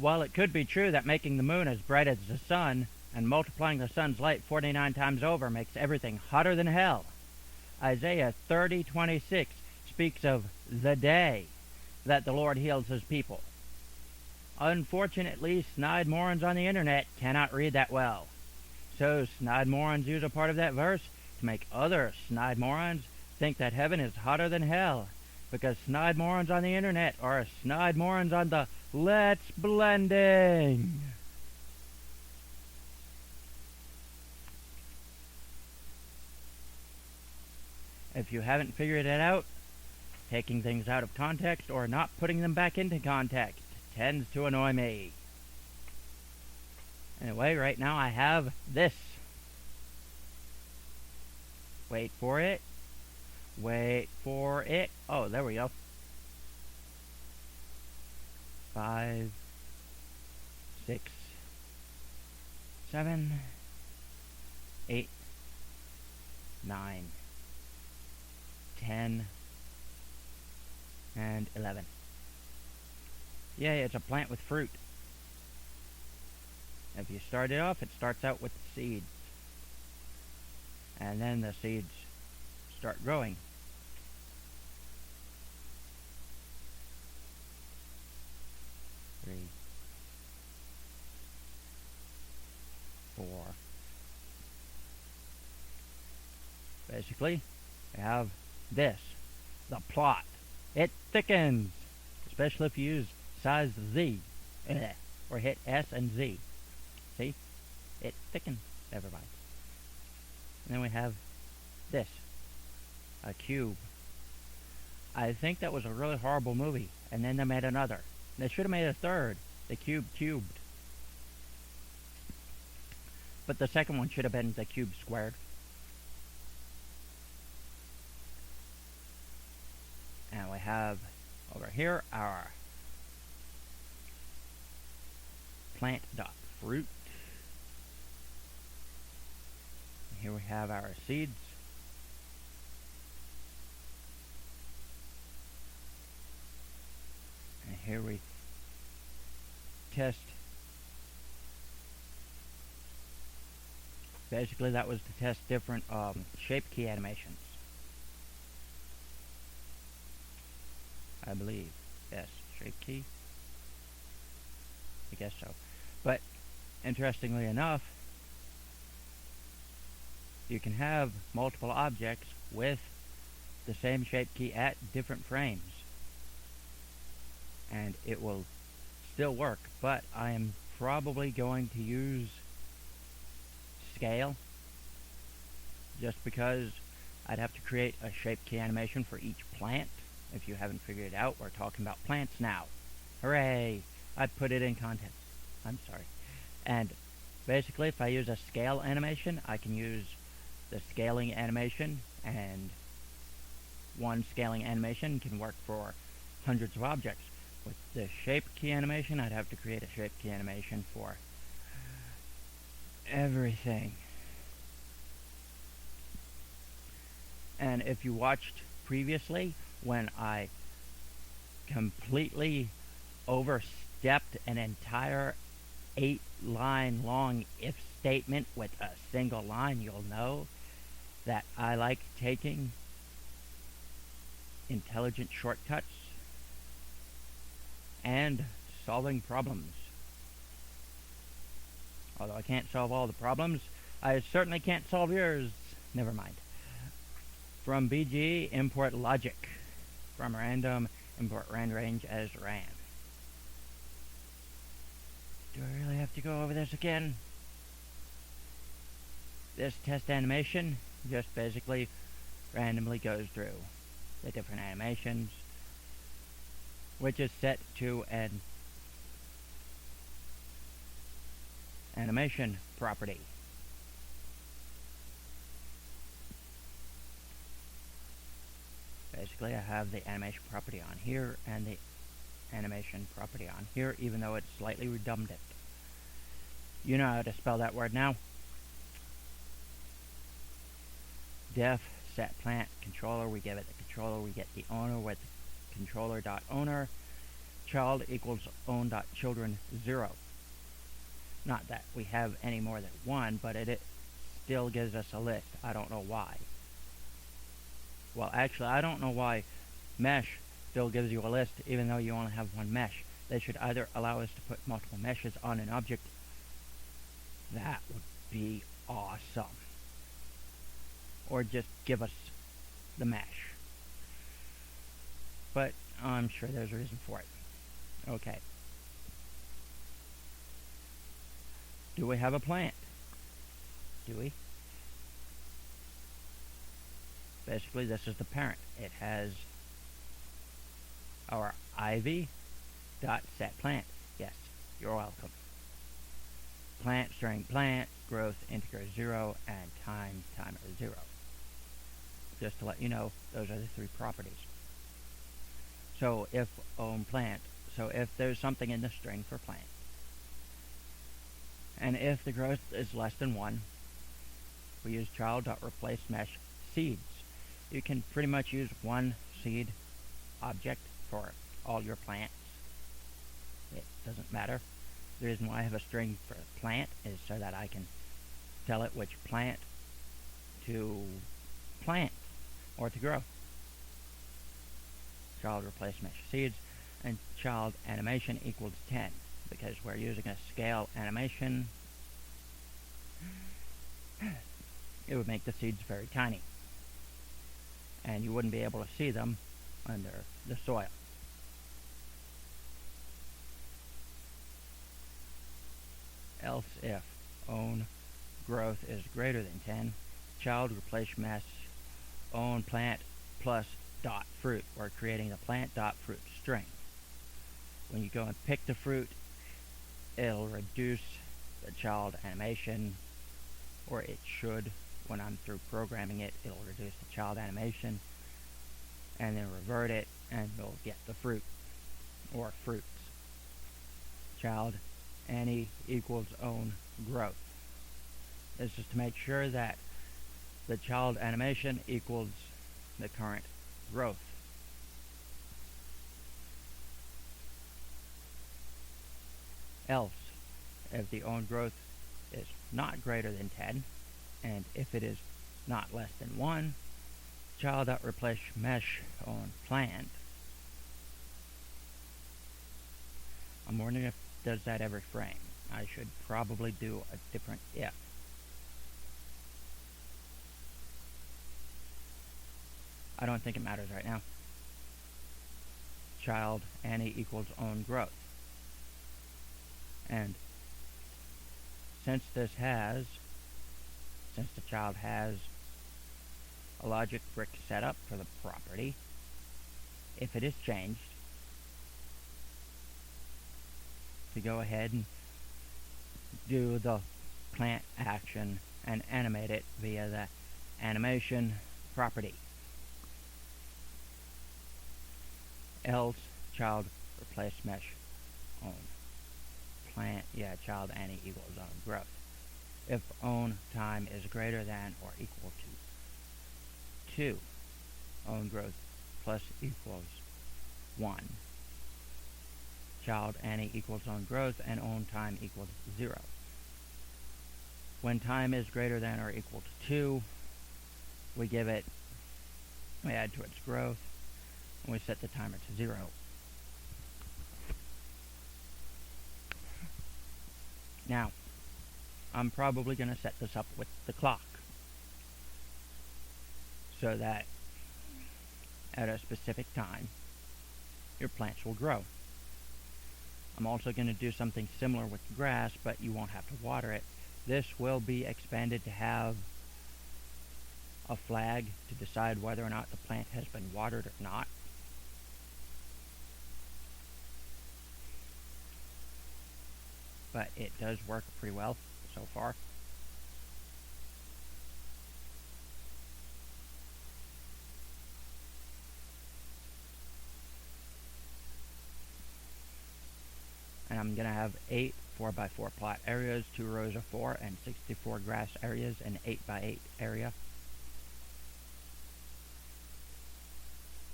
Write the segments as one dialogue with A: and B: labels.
A: While it could be true that making the moon as bright as the sun and multiplying the sun's light 49 times over makes everything hotter than hell, Isaiah 30:26 speaks of the day that the Lord heals his people. Unfortunately, snide morons on the internet cannot read that well. So snide morons use a part of that verse to make other snide morons think that heaven is hotter than hell, because snide morons on the internet are snide morons on the Let's Blending. If you haven't figured it out, taking things out of context or not putting them back into context tends to annoy me. Anyway, right now I have this. Wait for it. Wait for it. Oh, there we go. 5, 6, 7, 8, 9, 10, and 11. Yay, it's a plant with fruit. If you start it off, it starts out with seeds. And then the seeds start growing. 3, 4. Basically, we have this, the plot. It thickens, especially if you use size Z, or hit S and Z. See? It thickens, everybody. And then we have this, a cube. I think that was a really horrible movie, and then they made another. They should have made a third, the cube cubed. But the second one should have been the cube squared. And we have over here our plant.fruit. Here we have our seeds. And here we test. Basically, that was to test different shape key animations. I believe. Yes, shape key. I guess so. But, interestingly enough, you can have multiple objects with the same shape key at different frames. And it will still work, but I am probably going to use scale, just because I'd have to create a shape key animation for each plant. If you haven't figured it out, we're talking about plants now. Hooray! I put it in context. I'm sorry. And basically, if I use a scale animation, I can use the scaling animation, and one scaling animation can work for hundreds of objects. With the shape key animation, I'd have to create a shape key animation for everything. And if you watched previously, when I completely overstepped an entire 8-line long if statement with a single line, you'll know that I like taking intelligent shortcuts and solving problems. Although I can't solve all the problems, I certainly can't solve yours. Never mind. From BG, import logic. From random, import randrange as ran. Do I really have to go over this again? This test animation just basically randomly goes through the different animations, which is set to an animation property. Basically, I have the animation property on here and the animation property on here, even though it's slightly redundant. You know how to spell that word now. Def set plant controller, we give it the controller, we get the owner with controller.owner, child equals own.children 0. Not that we have any more than one, but it still gives us a list. I don't know why. Well, actually, I don't know why mesh still gives you a list even though you only have one mesh. They should either allow us to put multiple meshes on an object. That would be awesome. Or just give us the mesh. But I'm sure there's a reason for it. Okay. Do we have a plant? Do we? Basically, this is the parent. It has our ivy dot set plant. Yes, you're welcome. Plant string plant, growth integer 0, and time timer 0. Just to let you know, those are the three properties. So if own plant, so if there's something in the string for plant, and if the growth is less than 1, we use child.replace mesh seeds. You can pretty much use one seed object for all your plants. It doesn't matter. The reason why I have a string for plant is so that I can tell it which plant to plant or to grow. Child replace mesh seeds, and child animation equals 10 because we're using a scale animation. It would make the seeds very tiny, and you wouldn't be able to see them under the soil. Else if own growth is greater than 10, child replace mesh own plant plus dot fruit. We're creating the plant dot fruit string. When you go and pick the fruit, it'll reduce the child animation, or it should. When I'm through programming it, it'll reduce the child animation and then revert it, and you'll get the fruit or fruits. Child any equals own growth. This is to make sure that the child animation equals the current growth. Else, if the own growth is not greater than 10, and if it is not less than 1, child.replace mesh on plant. I'm wondering if it does that every frame. I should probably do a different if. I don't think it matters right now. Child any equals own growth. And since the child has a logic brick setup for the property, if it is changed, to go ahead and do the plant action and animate it via the animation property. Else child replace mesh own plant, child any equals own growth. If own time is greater than or equal to 2, own growth plus equals 1. Child any equals own growth, and own time equals 0. When time is greater than or equal to 2, we add to its growth, and we set the timer to 0. Now, I'm probably going to set this up with the clock, so that at a specific time, your plants will grow. I'm also going to do something similar with the grass, but you won't have to water it. This will be expanded to have a flag to decide whether or not the plant has been watered or not. But it does work pretty well so far. And I'm going to have 8 4x4 plot areas, 2 rows of 4, and 64 grass areas, and 8x8 area.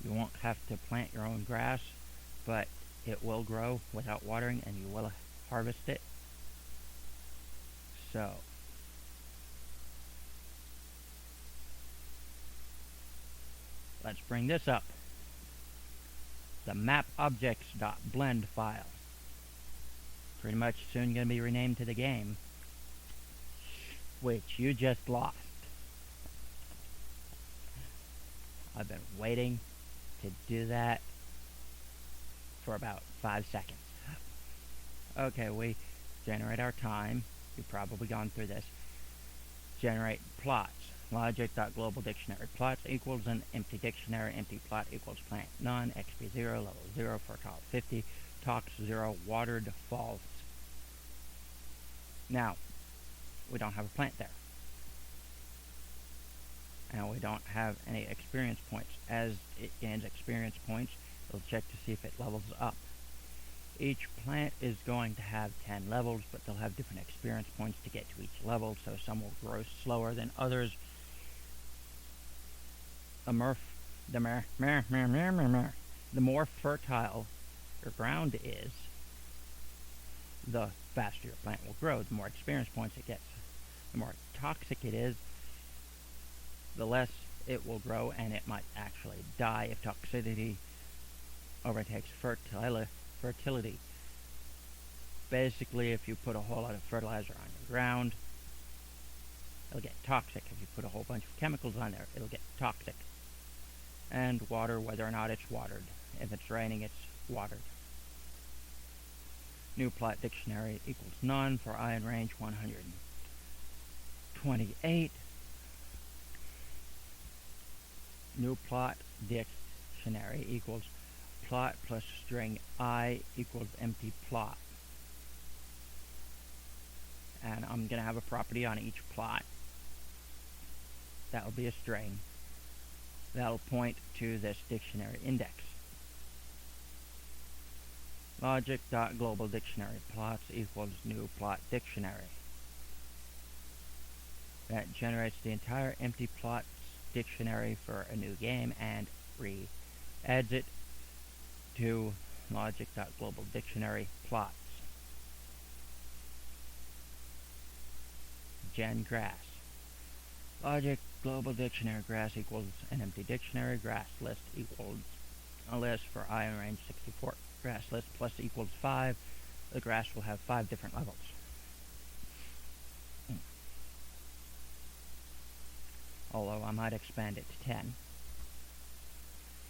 A: You won't have to plant your own grass, but it will grow without watering and you will harvest it. So, let's bring this up. The mapobjects.blend file. Pretty much soon going to be renamed to the game, which you just lost. I've been waiting to do that for about 5 seconds. Okay, we generate our time. You've probably gone through this. Generate plots. Logic.global dictionary. Plots equals an empty dictionary. Empty plot equals plant none. XP 0, level 0, fertile 50. Tox 0, watered false. Now, we don't have a plant there. And we don't have any experience points. As it gains experience points, it'll check to see if it levels up. Each plant is going to have 10 levels, but they'll have different experience points to get to each level, so some will grow slower than others. The more fertile your ground is, the faster your plant will grow. The more experience points it gets. The more toxic it is, the less it will grow, and it might actually die if toxicity overtakes fertility. Basically, if you put a whole lot of fertilizer on your ground, it'll get toxic. If you put a whole bunch of chemicals on there, it'll get toxic. And water, whether or not it's watered. If it's raining, it's watered. New plot dictionary equals none for I in range 128. New plot dictionary equals plot plus string I equals empty plot. And I'm going to have a property on each plot. That will be a string. That'll point to this dictionary index. Logic.global dictionary plots equals new plot dictionary. That generates the entire empty plots dictionary for a new game and adds it to logic.global dictionary plots. Gen grass. Logic global dictionary grass equals an empty dictionary. Grass list equals a list for I in range 64. Grass list plus equals 5. The grass will have 5 different levels. Although I might expand it to 10.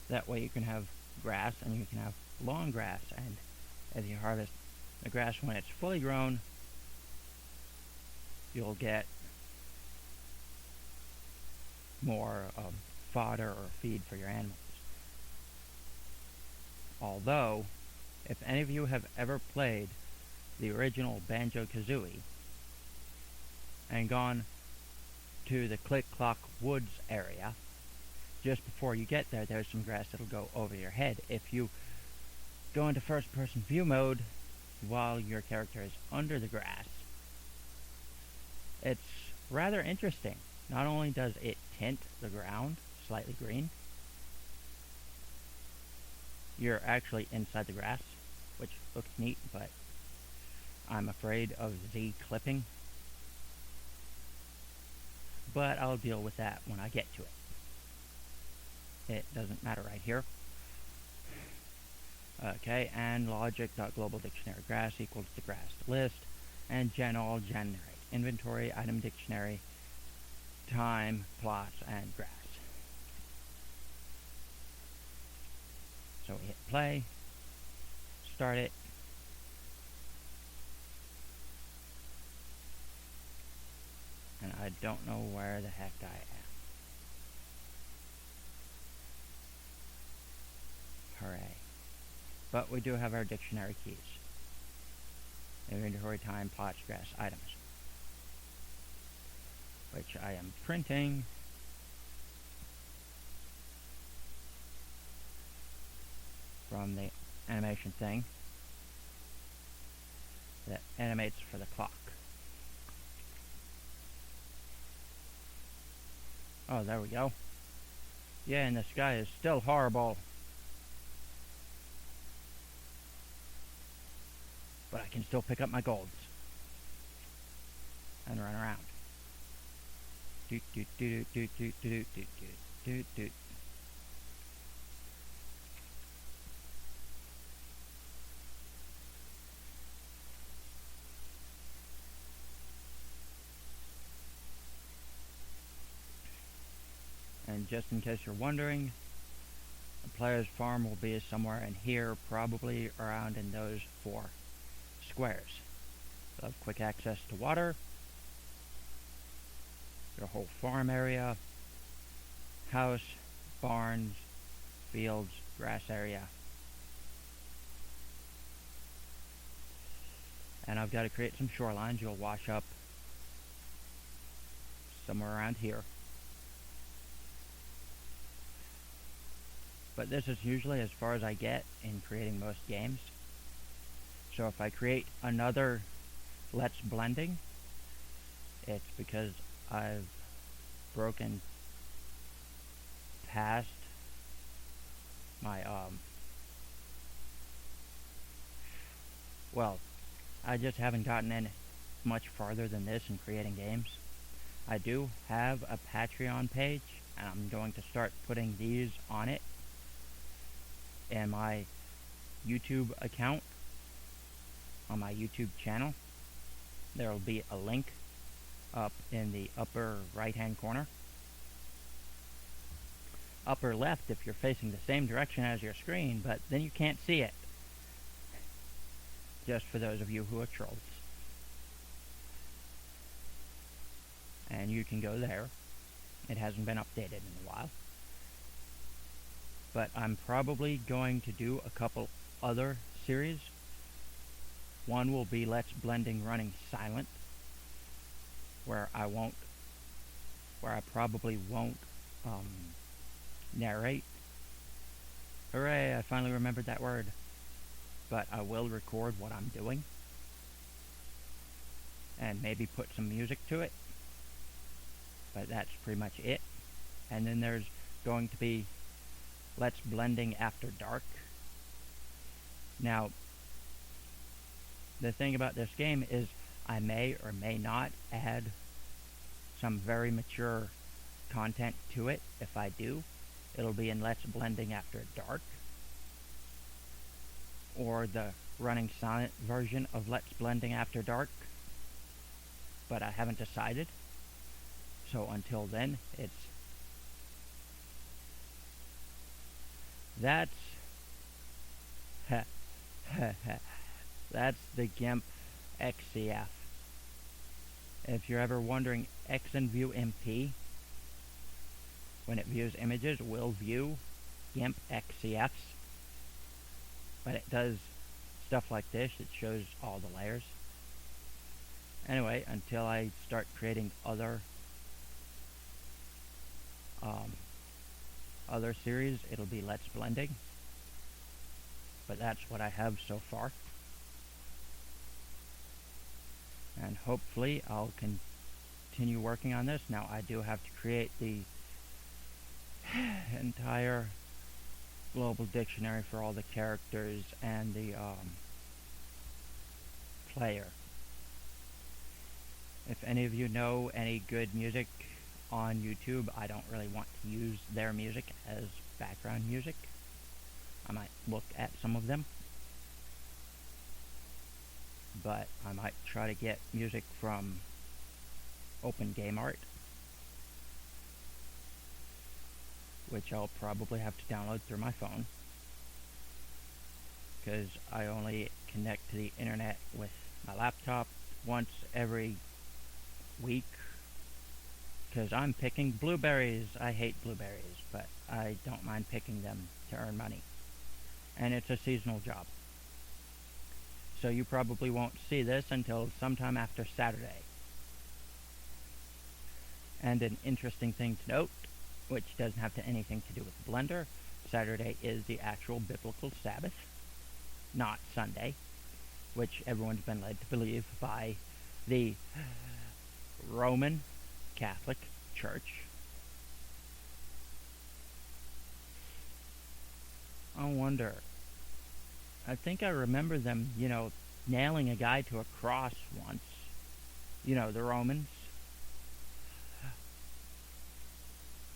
A: That way you can have grass and you can have long grass, and as you harvest the grass when it's fully grown, you'll get more fodder or feed for your animals. Although, if any of you have ever played the original Banjo-Kazooie and gone to the Click Clock Woods area, just before you get there, there's some grass that'll go over your head. If you go into first-person view mode while your character is under the grass, it's rather interesting. Not only does it tint the ground slightly green, you're actually inside the grass, which looks neat, but I'm afraid of Z clipping. But I'll deal with that when I get to it. It doesn't matter right here. Okay, and logic.global dictionary grass equals the grass list, and all generate inventory, item dictionary, time, plots, and grass. So we hit play, start it, and I don't know where the heck I am. Hooray. But we do have our dictionary keys. Inventory, time, plots, grass, items. Which I am printing. From the animation thing that animates for the clock. Oh, there we go. Yeah, and the sky is still horrible. I can still pick up my golds and run around. Doot doot doot doot doot doot doot doot doot doot. And just in case you're wondering, the player's farm will be somewhere in here, probably around in those 4 squares. They'll have quick access to water, their whole farm area, house, barns, fields, grass area. And I've got to create some shorelines. You'll wash up somewhere around here. But this is usually as far as I get in creating most games. So if I create another Let's Blending, it's because I've broken past my, well, I just haven't gotten in much farther than this in creating games. I do have a Patreon page, and I'm going to start putting these on it in my YouTube account, on my YouTube channel. There will be a link up in the upper right hand corner. Upper left if you're facing the same direction as your screen, but then you can't see it. Just for those of you who are trolls. And you can go there. It hasn't been updated in a while. But I'm probably going to do a couple other series. One will be Let's Blending Running Silent, where I probably won't narrate. Hooray, I finally remembered that word. But I will record what I'm doing. And maybe put some music to it. But that's pretty much it. And then there's going to be Let's Blending After Dark. Now, the thing about this game is I may or may not add some very mature content to it. If I do, it'll be in Let's Blending After Dark, or the Running Silent version of Let's Blending After Dark, but I haven't decided. So until then, that's the GIMP XCF. If you're ever wondering, XNView MP, when it views images, will view GIMP XCFs. But it does stuff like this. It shows all the layers. Anyway, until I start creating other series, it'll be Let's Blending. But that's what I have so far. And hopefully I'll continue working on this. Now I do have to create the entire global dictionary for all the characters and the player. If any of you know any good music on YouTube, I don't really want to use their music as background music. I might look at some of them, but I might try to get music from OpenGameArt, which I'll probably have to download through my phone, because I only connect to the internet with my laptop once every week, because I'm picking blueberries. I hate blueberries, but I don't mind picking them to earn money, and it's a seasonal job. So you probably won't see this until sometime after Saturday. And an interesting thing to note, which doesn't have anything to do with Blender, Saturday is the actual biblical Sabbath, not Sunday, which everyone's been led to believe by the Roman Catholic Church. I wonder, I think I remember them, nailing a guy to a cross once. You know, the Romans,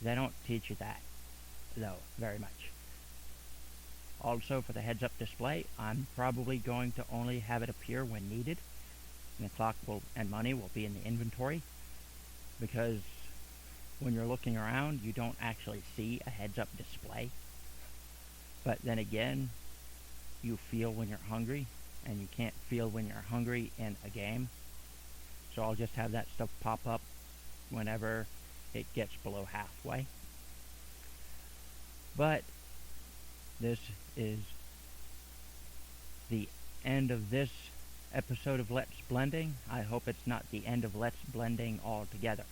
A: they don't teach you that, though, very much. Also, for the heads-up display, I'm probably going to only have it appear when needed. And the clock and money will be in the inventory, because when you're looking around, you don't actually see a heads-up display. But then again, you feel when you're hungry, and you can't feel when you're hungry in a game. So I'll just have that stuff pop up whenever it gets below halfway. But this is the end of this episode of Let's Blending. I hope it's not the end of Let's Blending altogether.